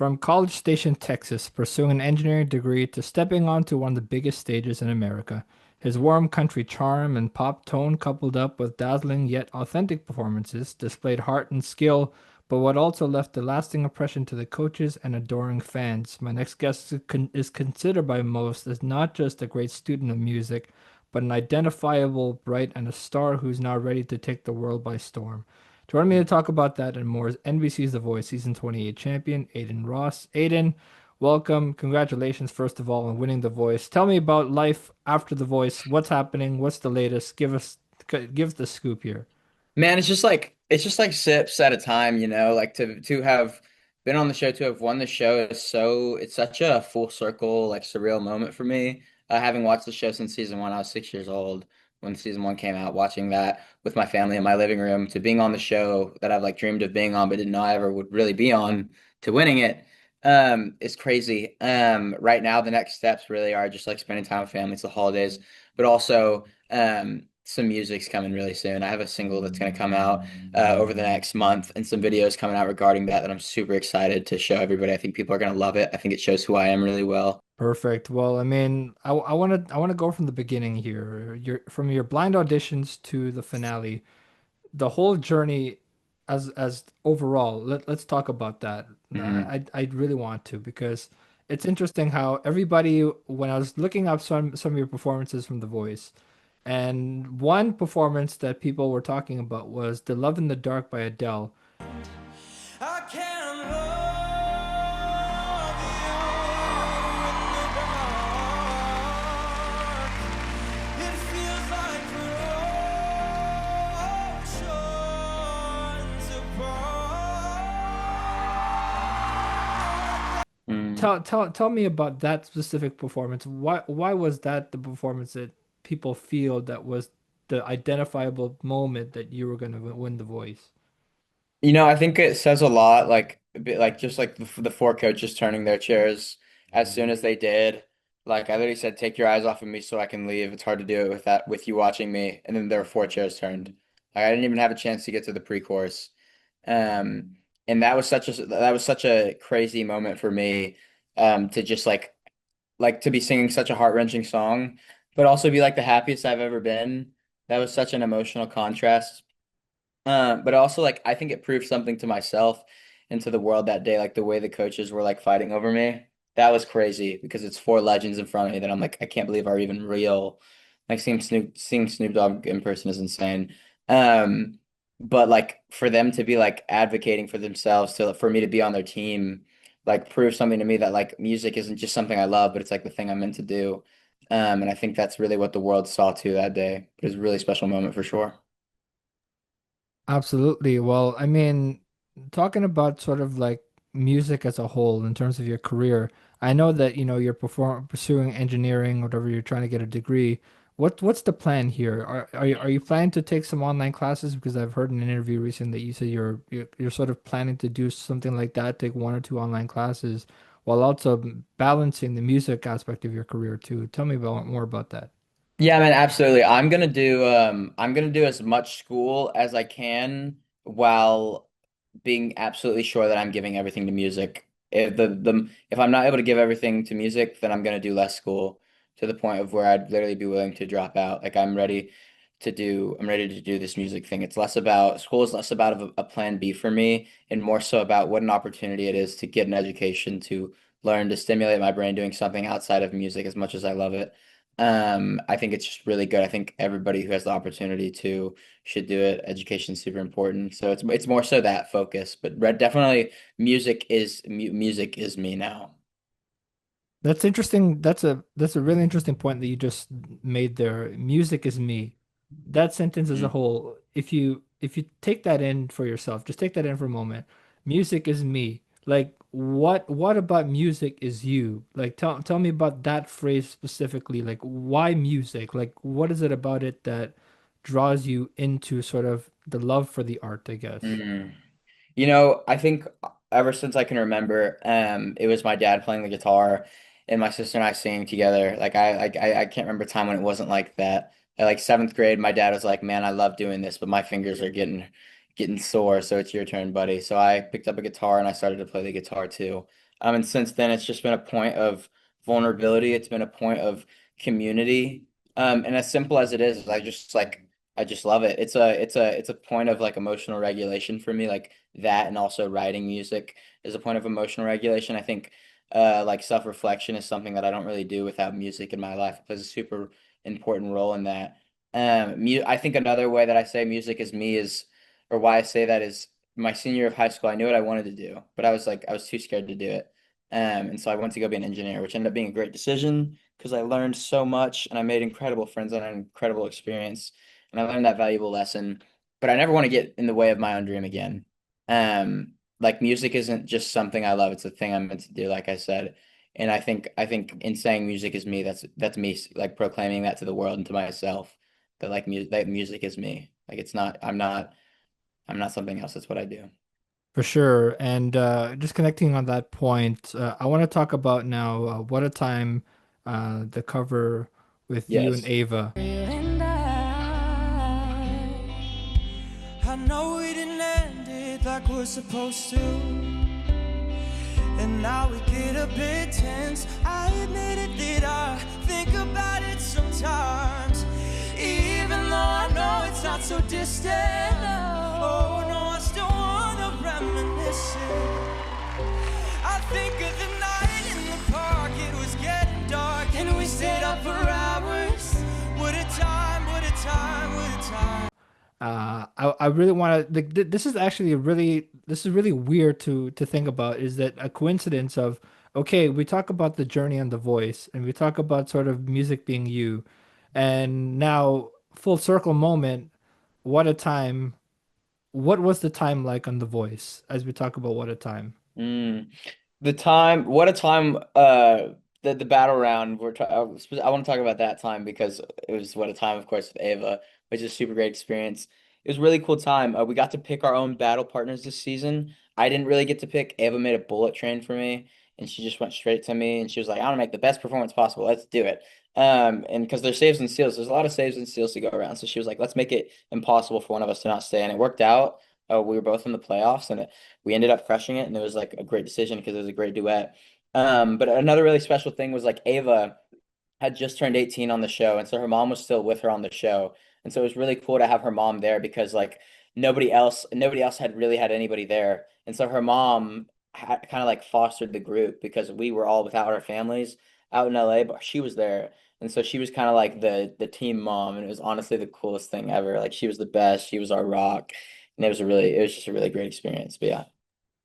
From College Station, Texas, pursuing an engineering degree to stepping onto one of the biggest stages in America, his warm country charm and pop tone, coupled up with dazzling yet authentic performances, displayed heart and skill, but what also left a lasting impression to the coaches and adoring fans. My next guest is considered by most as not just a great student of music, but an identifiable, bright, and a star who's now ready to take the world by storm. Joining me to talk about that and more is NBC's The Voice Season 28 champion, Aiden Ross. Aiden, welcome. Congratulations, first of all, on winning The Voice. Tell me about life after The Voice. What's happening? What's the latest? Give the scoop here. Man, it's just like sips at a time, like to have been on the show, to have won the show is it's such a full circle, like surreal moment for me. Having watched the show since season one, I was 6 years old when season one came out, watching that with my family in my living room, to being on the show that I've like dreamed of being on, but didn't know I ever would really be on, to winning it, is crazy. Right now the next steps really are just like spending time with family. It's the holidays, but also some music's coming really soon. I have a single that's going to come out over the next month, and some videos coming out regarding that I'm super excited to show everybody. I think people are going to love it. I think it shows who I am really well. Perfect. Well, I mean, I want to go from the beginning here. From your blind auditions to the finale, the whole journey as overall. Let's talk about that. Hmm. I really want to because it's interesting how everybody when I was looking up some of your performances from The Voice, and one performance that people were talking about was "The Love in the Dark" by Adele. I can't love you in the dark. It feels like we're oceans apart. Tell me about that specific performance. Why was that the performance that people feel that was the identifiable moment that you were going to win The Voice? I think it says a lot, like a bit, like just like the four coaches turning their chairs as soon as they did. Like I literally said, "Take your eyes off of me so I can leave." It's hard to do it with you watching me, and then there were four chairs turned. Like I didn't even have a chance to get to the pre-chorus. Um, and that was such a crazy moment for me, to just like to be singing such a heart-wrenching song, but also be like the happiest I've ever been. That was such an emotional contrast. But also like I think it proved something to myself and to the world that day, like the way the coaches were like fighting over me. That was crazy because it's four legends in front of me that I'm like, I can't believe are even real. Like seeing Snoop Dogg in person is insane. Um, but like for them to be like advocating for themselves, to for me to be on their team, like prove something to me that like music isn't just something I love, but it's like the thing I'm meant to do. And I think that's really what the world saw too that day. It was a really special moment for sure. Absolutely. Well, I mean, talking about sort of like music as a whole in terms of your career, I know that, you're pursuing engineering, whatever you're trying to get a degree. What's the plan here? Are you planning to take some online classes? Because I've heard in an interview recently that you said you're sort of planning to do something like that, take one or two online classes, while also balancing the music aspect of your career too. Tell me about more about that. Yeah, man, absolutely. I'm gonna do as much school as I can while being absolutely sure that I'm giving everything to music. If I'm not able to give everything to music, then I'm gonna do less school, to the point of where I'd literally be willing to drop out. Like I'm ready to do this music thing. It's less about school is less about a plan B for me and more so about what an opportunity it is to get an education, to learn, to stimulate my brain doing something outside of music as much as I love it. I think it's just really good. I think everybody who has the opportunity to should do it. Education's super important. So it's more so that focus, but definitely music is me now. That's interesting. That's a really interesting point that you just made there. Music is me. That sentence as a Mm. whole, if you take that in for yourself, just take that in for a moment. Music is me. Like what about music is you? Like tell me about that phrase specifically. Like why music? Like what is it about it that draws you into sort of the love for the art, I guess. Mm. I think ever since I can remember, it was my dad playing the guitar and my sister and I singing together. Like I can't remember a time when it wasn't like that. At like seventh grade, my dad was like, "Man, I love doing this, but my fingers are getting sore, so it's your turn, buddy." So I picked up a guitar and I started to play the guitar too. And since then, it's just been a point of vulnerability. It's been a point of community. And as simple as it is, I just love it. It's a point of like emotional regulation for me, like that, and also writing music is a point of emotional regulation. I think like self-reflection is something that I don't really do without music in my life. It plays a super important role in that. Mu I think another way that I say music is me is, or why I say that is my senior year of high school, I knew what I wanted to do, but I was too scared to do it. And so I went to go be an engineer, which ended up being a great decision because I learned so much and I made incredible friends and an incredible experience. And I learned that valuable lesson. But I never want to get in the way of my own dream again. Like music isn't just something I love, it's a thing I'm meant to do, like I said. And I think in saying music is me, that's me like proclaiming that to the world and to myself that that music is me. Like it's not, I'm not something else. That's what I do. For sure. And just connecting on that point, I want to talk about now What a Time, the cover with you and Yes. Ava. And I know we didn't end it like we're supposed to. And now we get a bit tense. I admit it that I think about it sometimes. Even though I know it's not so distant. Oh no, I still wanna reminisce it. I think of the night in the park, it was getting dark, and we stayed up for hours. What a time, what a time, what a time. I really want to like this is actually a really this is really weird to think about is that a coincidence of okay, we talk about the journey on The Voice and we talk about sort of music being you, and now full circle moment, What a Time. What was the time like on The Voice as we talk about What a Time? Mm. The time, what a time, the battle round, I want to talk about that time because it was what a time, of course, with Ava, which is a super great experience. It was a really cool time. We got to pick our own battle partners this season. I didn't really get to pick. Ava made a bullet train for me, and she just went straight to me, and she was like, "I want to make the best performance possible. Let's do it." And because there's saves and steals, there's a lot of saves and steals to go around. So she was like, "Let's make it impossible for one of us to not stay," and it worked out. We were both in the playoffs, and we ended up crushing it, and it was like a great decision because it was a great duet. But another really special thing was like Ava had just turned 18 on the show, and so her mom was still with her on the show. And so it was really cool to have her mom there because like nobody else had really had anybody there. And so her mom had kind of like fostered the group because we were all without our families out in LA, but she was there. And so she was kind of like the team mom, and it was honestly the coolest thing ever. Like she was the best, she was our rock, and it was just a really great experience. But yeah.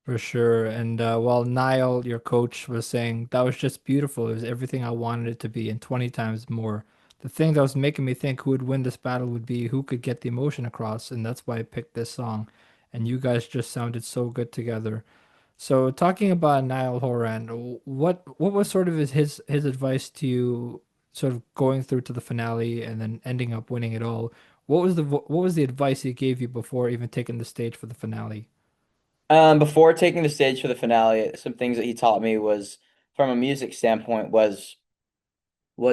For sure. And while Niall, your coach, was saying that was just beautiful. It was everything I wanted it to be and 20 times more. The thing that was making me think who would win this battle would be who could get the emotion across, and that's why I picked this song. And you guys just sounded so good together. So talking about Niall Horan, what was sort of his advice to you, sort of going through to the finale and then ending up winning it all? What was the advice he gave you before even taking the stage for the finale? Before taking the stage for the finale, some things that he taught me was, from a music standpoint, was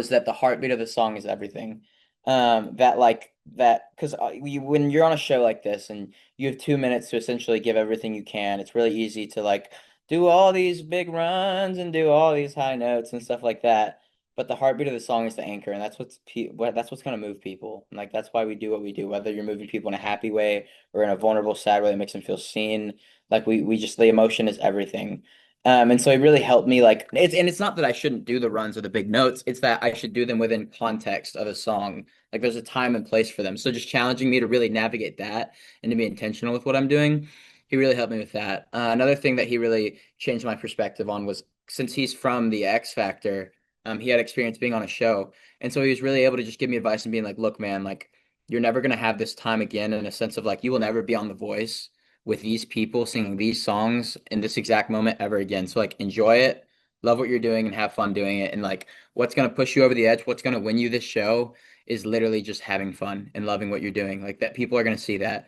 that the heartbeat of the song is everything. That like that because when you're on a show like this and you have 2 minutes to essentially give everything you can, it's really easy to like do all these big runs and do all these high notes and stuff like that. But the heartbeat of the song is the anchor, and that's what's gonna move people. And like that's why we do what we do, whether you're moving people in a happy way or in a vulnerable, sad way that makes them feel seen. Like we just the emotion is everything. And so it really helped me like it's not that I shouldn't do the runs or the big notes, it's that I should do them within context of a song. Like there's a time and place for them. So just challenging me to really navigate that and to be intentional with what I'm doing. He really helped me with that. Another thing that he really changed my perspective on was since he's from the X Factor, he had experience being on a show. And so he was really able to just give me advice and being like, look, man, like you're never gonna have this time again in a sense of like you will never be on The Voice with these people singing these songs in this exact moment ever again. So like enjoy it, love what you're doing and have fun doing it. And like what's gonna push you over the edge, what's gonna win you this show is literally just having fun and loving what you're doing. Like that people are gonna see that.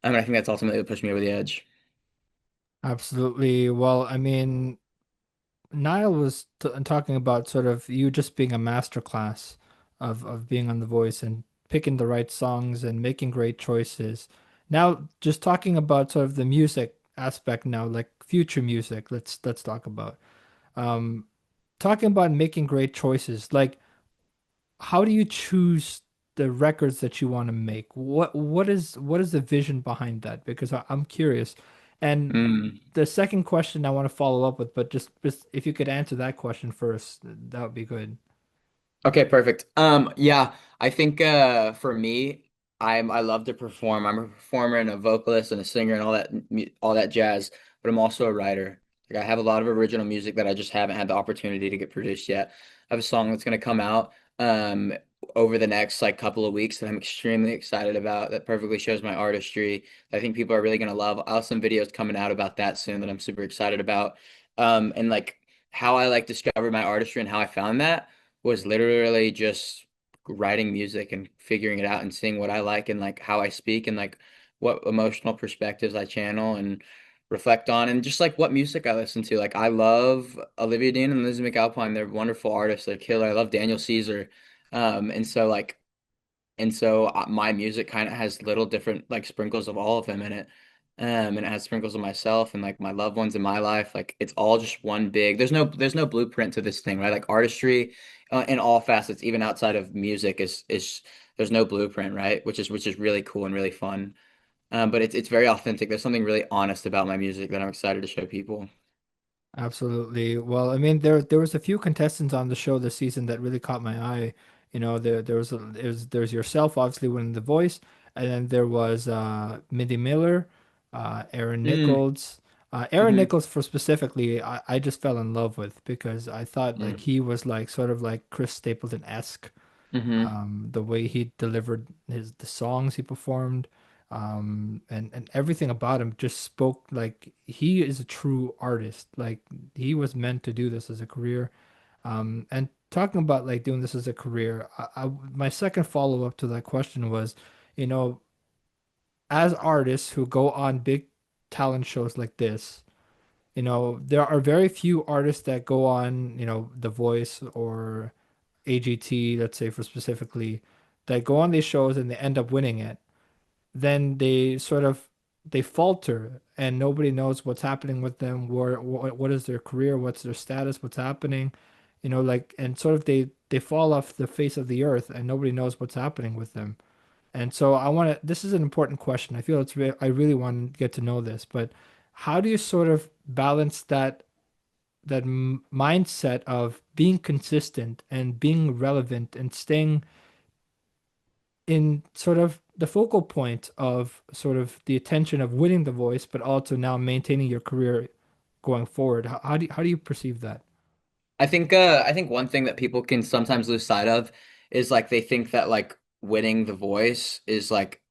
I mean, I think that's ultimately what pushed me over the edge. Absolutely. Well, I mean, Niall was t talking about sort of you just being a master class of being on The Voice and picking the right songs and making great choices. Now, just talking about sort of the music aspect now, like future music. Let's talk about. Um, Talking about making great choices. Like, how do you choose the records that you want to make? What is the vision behind that? Because I'm curious. And Mm. the second question I want to follow up with, but just if you could answer that question first, that would be good. Okay, perfect. Yeah, I think for me, I love to perform. I'm a performer and a vocalist and a singer and all that jazz, but I'm also a writer. Like I have a lot of original music that I just haven't had the opportunity to get produced yet. I have a song that's gonna come out over the next like couple of weeks that I'm extremely excited about that perfectly shows my artistry. That I think people are really gonna love. I'll have some videos coming out about that soon that I'm super excited about. And like how I like discovered my artistry and how I found that was literally just writing music and figuring it out and seeing what I like and like how I speak and like what emotional perspectives I channel and reflect on and just like what music I listen to. Like I love Olivia Dean and Lizzie McAlpine. They're wonderful artists. They're killer. I love Daniel Caesar. And so like my music kind of has little different like sprinkles of all of them in it. And it has sprinkles of myself and like my loved ones in my life. Like it's all just one big. There's no blueprint to this thing, right? Like artistry in all facets, even outside of music, is there's no blueprint, right? Which is really cool and really fun. But it's very authentic. There's something really honest about my music that I'm excited to show people. Absolutely. Well, I mean, there was a few contestants on the show this season that really caught my eye. You know, there's yourself obviously winning The Voice, and then there was Mindy Miller, Aaron Mm, Nichols. Aaron hmm Nichols for specifically, I just fell in love with because I thought like he was like sort of like Chris Stapleton-esque, hmm the way he delivered the songs he performed, and everything about him just spoke like he is a true artist. Like he was meant to do this as a career. And talking about like doing this as a career, my second follow up to that question was, you know, as artists who go on big talent shows like this, you know, there are very few artists that go on, you know, The Voice or AGT, let's say for specifically, that go on these shows and they end up winning it. Then they falter and nobody knows what's happening with them. What is their career? What's their status? What's happening? You know, like and sort of they fall off the face of the earth and nobody knows what's happening with them. And so I want to. This is an important question. I feel I really want to get to know this, but how do you sort of balance that mindset of being consistent and being relevant and staying in sort of the focal point of sort of the attention of winning the voice, but also now maintaining your career going forward. How do you perceive that? I think one thing that people can sometimes lose sight of is like they think that like winning the voice is like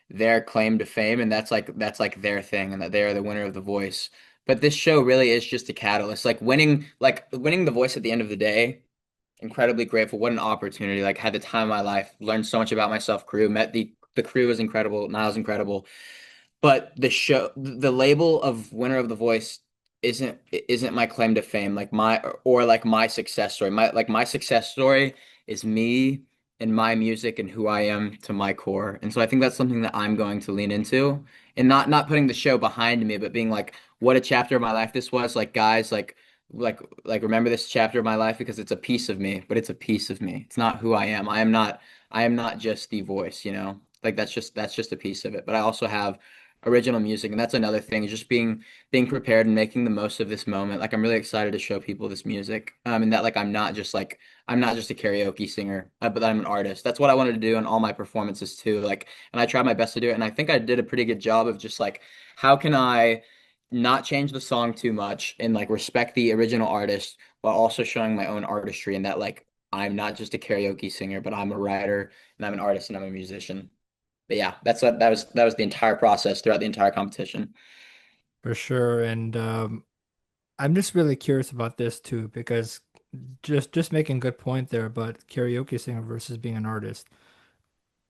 their claim to fame and that's like their thing and that they are the winner of the voice. But this show really is just a catalyst. Like winning the voice at the end of the day, incredibly grateful. What an opportunity. Like had the time of my life, learned so much about myself, crew, met the crew was incredible, Niall's incredible. But the label of winner of the voice isn't my claim to fame. Like my success story. My success story is me and my music and who I am to my core. And so I think that's something that I'm going to lean into and not putting the show behind me, but being like, what a chapter of my life this was. Like guys, like remember this chapter of my life because it's a piece of me, but it's a piece of me. It's not who I am. I am not just the voice, you know? Like that's just a piece of it. But I also have original music, and that's another thing, is just being prepared and making the most of this moment. Like I'm really excited to show people this music. And that like I'm not just a karaoke singer, but I'm an artist. That's what I wanted to do in all my performances too. Like, and I tried my best to do it, and I think I did a pretty good job of just like how can I not change the song too much and like respect the original artist while also showing my own artistry and that like I'm not just a karaoke singer, but I'm a writer and I'm an artist and I'm a musician. But yeah, that was the entire process throughout the entire competition. For sure. And I'm just really curious about this too, because just making a good point there about karaoke singer versus being an artist.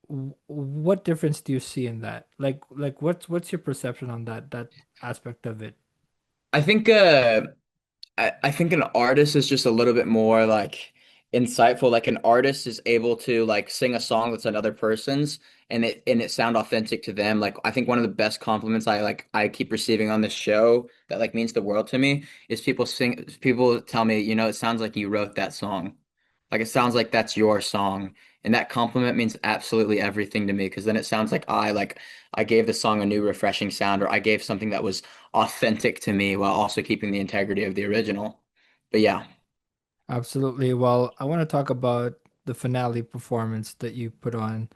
What difference do you see in that? Like what's your perception on that aspect of it? I think I think an artist is just a little bit more like insightful. Like an artist is able to like sing a song that's another person's and it sound authentic to them. Like I think one of the best compliments I keep receiving on this show that like means the world to me is people tell me, it sounds like you wrote that song. Like it sounds like that's your song. And that compliment means absolutely everything to me because then it sounds like I gave the song a new refreshing sound, or I gave something that was authentic to me while also keeping the integrity of the original. But yeah. Absolutely. Well, I want to talk about the finale performance that you put on,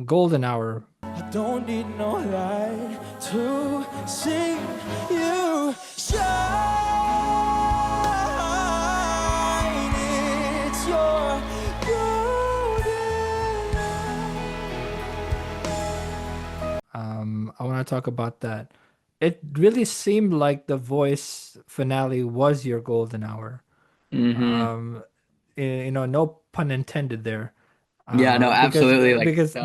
Golden Hour. I don't need no light to see you shine. It's your golden I want to talk about that. It really seemed like the Voice finale was your golden hour. Hmm. Um, no pun intended there. Yeah, no, Because absolutely. Like, no.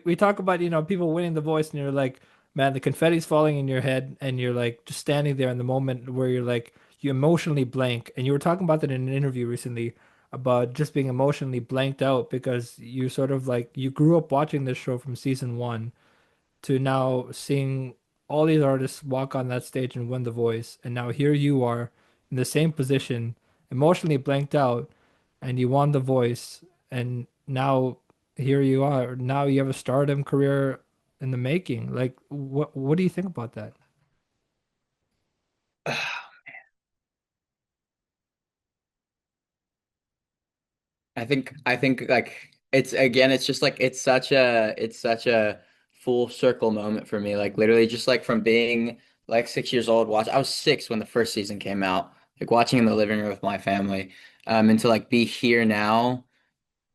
we talk about people winning the Voice, and you're like, man, the confetti's falling in your head, and you're like just standing there in the moment where you're like you emotionally blank, and you were talking about that in an interview recently about just being emotionally blanked out because you sort of like you grew up watching this show from season one to now seeing all these artists walk on that stage and win the Voice, and now here you are in the same position, emotionally blanked out, and you won the Voice, and now here you are. Now you have a stardom career in the making. Like, what do you think about that? I think like it's again, it's just like it's such a full circle moment for me. Like literally just like from being like 6 years old, I was six when the first season came out, like watching in the living room with my family. And to like be here now,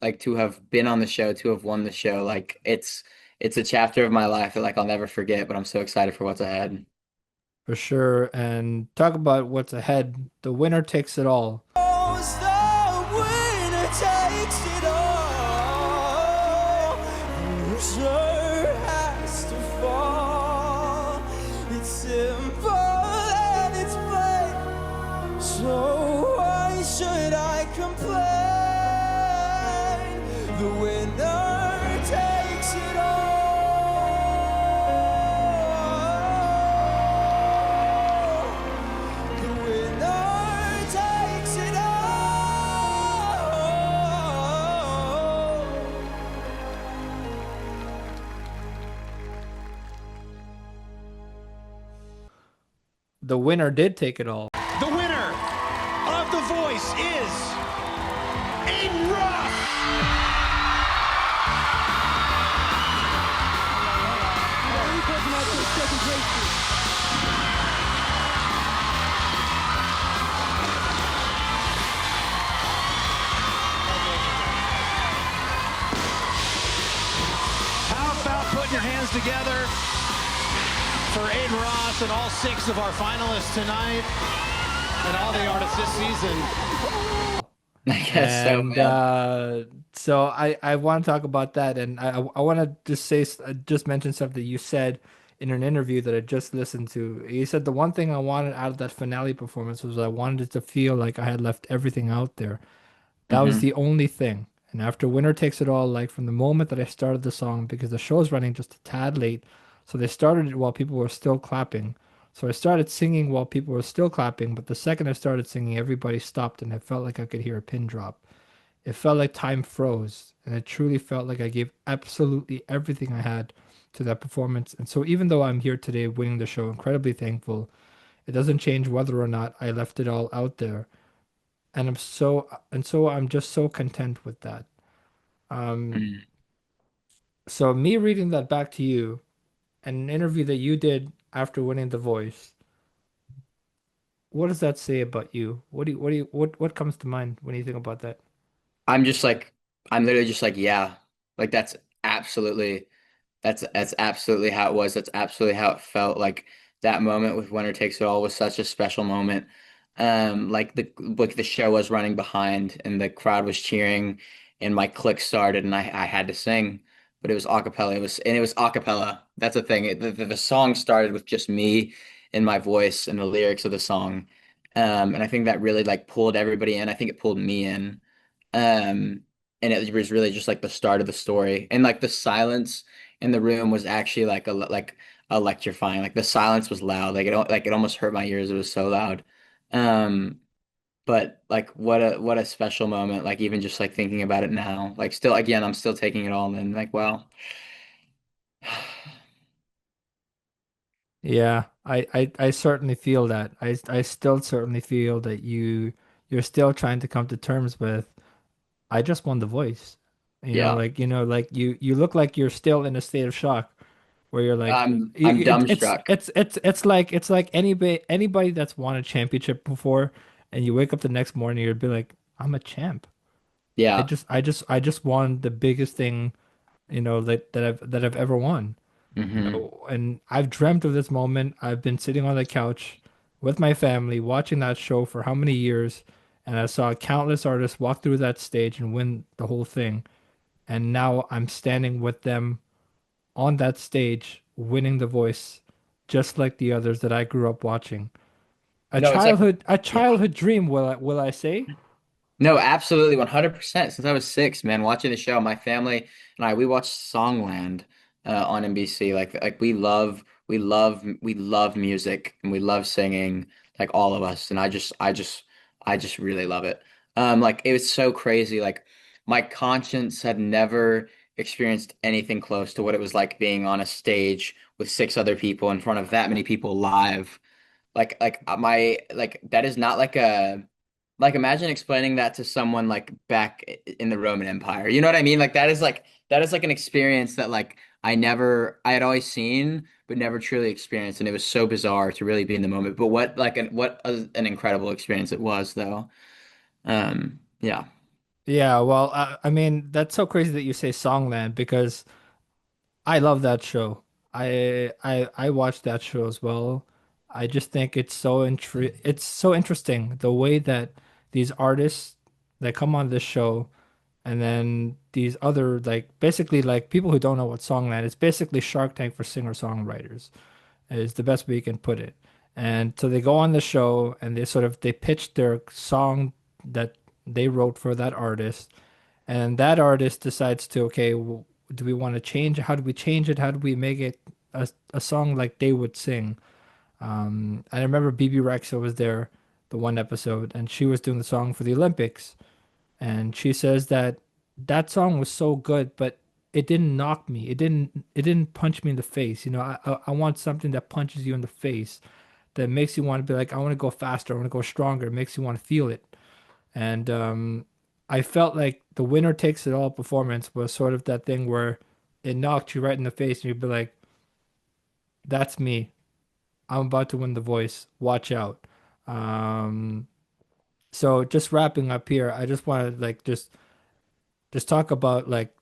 like to have been on the show, to have won the show, like it's a chapter of my life that like I'll never forget, but I'm so excited for what's ahead. For sure. And talk about what's ahead. The winner takes it all. knows the winner takes it all. Loser has to fall. It's simple and it's plain. So why should I complain? The winner takes it all. The winner takes it all. The winner did take it all. The winner of The Voice is Aiden Ross. How about putting your hands together for Aiden Ross and all 6 of our finalists tonight and all the artists this season? I guess so, And man. so I want to talk about that, and I want to just just mention something you said in an interview that I just listened to. You said the one thing I wanted out of that finale performance was I wanted it to feel like I had left everything out there. That was Hmm. the only thing. And after Winner Takes It All, like from the moment that I started the song, because the show's running just a tad late, so they started it while people were still clapping. So I started singing while people were still clapping, but the second I started singing, everybody stopped, and I felt like I could hear a pin drop. It felt like time froze, and it truly felt like I gave absolutely everything I had to that performance. And so even though I'm here today winning the show, incredibly thankful, it doesn't change whether or not I left it all out there. And so I'm just so content with that. Um, so me reading that back to you, and an interview that you did after winning The Voice, what does that say about you? What comes to mind when you think about that? I'm just like, I'm literally just like, yeah, like absolutely, that's absolutely how it was. That's absolutely how it felt. Like that moment with Winner Takes It All was such a special moment. Like the show was running behind and the crowd was cheering and my click started and I had to sing, but it was a cappella. It was a cappella. That's the thing. The song started with just me and my voice and the lyrics of the song. And I think that really like pulled everybody in. I think it pulled me in. Um, and it was really just like the start of the story. And like the silence in the room was actually like electrifying. Like the silence was loud. Like it almost hurt my ears. It was so loud. Um, but like what a special moment. Like even just like thinking about it now. Like still again, I'm still taking it all in. Like wow. Yeah, I certainly feel that. I still certainly feel that you're still trying to come to terms with I just won the voice. Yeah. Like you look like you're still in a state of shock where you're like I'm dumbstruck. it's like anybody that's won a championship before and you wake up the next morning you'd be like I'm a champ. Yeah. I just won the biggest thing, that I've ever won. Hmm. And I've dreamt of this moment. I've been sitting on the couch with my family watching that show for how many years, and I saw countless artists walk through that stage and win the whole thing. And now I'm standing with them on that stage, winning the voice, just like the others that I grew up watching. No, it's like A yeah. childhood dream, will I say? No, absolutely 100%. Since I was six, man, watching the show, my family and I, we watched Songland on NBC. Like we love music and we love singing, like all of us. And I just really love it. Like it was so crazy. Like my conscience had never experienced anything close to what it was like being on a stage with six other people in front of that many people live. My like that is not like a like imagine explaining that to someone like back in the Roman Empire. You know what I mean? Like that is like an experience that like I had always seen but never truly experienced, and it was so bizarre to really be in the moment. But an incredible experience it was though. Yeah. Yeah, well, I mean, that's so crazy that you say Songland because I love that show. I watched that show as well. I just think it's so interesting the way that these artists that come on this show and then these other like basically like people who don't know what Songland is basically Shark Tank for singer-songwriters is the best way you can put it. And so they go on the show and they pitch their song that they wrote for that artist and that artist decides to, okay, well, do we want to change it? How do we change it? How do we make it a song like they would sing? And I remember BB Rexa was there the one episode, and she was doing the song for the Olympics. And she says that that song was so good, but it didn't knock me. It didn't punch me in the face. I want something that punches you in the face, that makes you want to be like, I want to go faster, I want to go stronger. It makes you want to feel it. And I felt like the winner takes it all performance was sort of that thing where it knocked you right in the face and you'd be like, that's me. I'm about to win the voice. Watch out. Um, so just wrapping up here, I just want to like just talk about like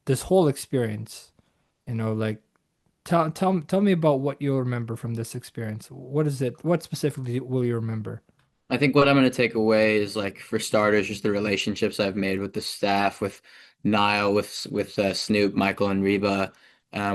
this whole experience. Like tell me about what you'll remember from this experience. What is it? What specifically will you remember? I think what I'm going to take away is like for starters, just the relationships I've made with the staff, with Niall, with Snoop, Michael, and Reba,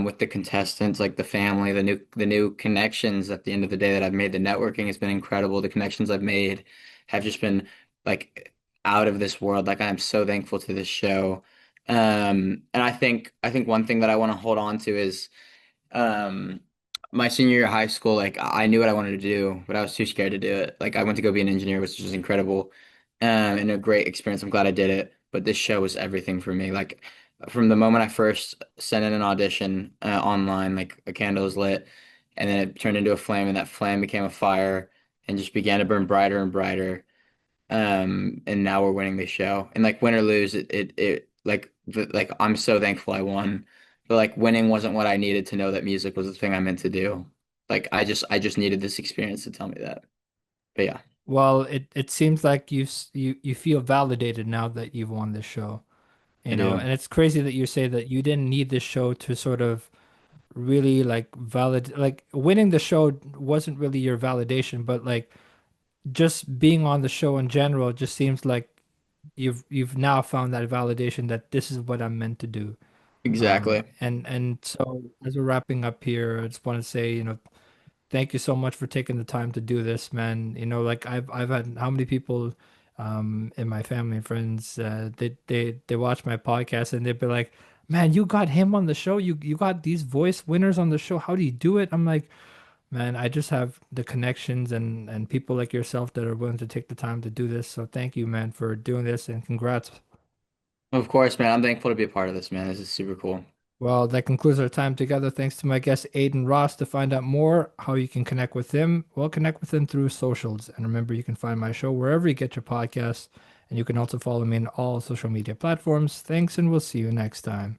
with the contestants, like the family, the new connections. At the end of the day, that I've made, the networking has been incredible. The connections I've made have just been like out of this world. Like I'm so thankful to this show. And I think one thing that I want to hold on to is um, my senior year of high school, like I knew what I wanted to do, but I was too scared to do it. Like I went to go be an engineer, which was incredible, and a great experience. I'm glad I did it. But this show was everything for me. Like from the moment I first sent in an audition online, like a candle was lit, and then it turned into a flame, and that flame became a fire, and just began to burn brighter and brighter. And now we're winning the show. And like win or lose, like I'm so thankful I won. But like winning wasn't what I needed to know that music was the thing I meant to do. Like I just needed this experience to tell me that. But yeah, Well, it seems like you feel validated now that you've won this show, I do. and it's crazy that you say that you didn't need this show to sort of really like winning the show wasn't really your validation, but like just being on the show in general just seems like you've now found that validation that this is what I'm meant to do. Exactly. And so as we're wrapping up here, I just want to say, thank you so much for taking the time to do this, man. Like I've had how many people and my family and friends, they watch my podcast and they'd be like, "Man, you got him on the show. You got these voice winners on the show. How do you do it?" I'm like, "Man, I just have the connections and people like yourself that are willing to take the time to do this. So thank you, man, for doing this and congrats." Of course, man. I'm thankful to be a part of this, man. This is super cool. Well, that concludes our time together. Thanks to my guest Aiden Ross. To find out more how you can connect with him, well, connect with him through socials. And remember, you can find my show wherever you get your podcasts. And you can also follow me on all social media platforms. Thanks, and we'll see you next time.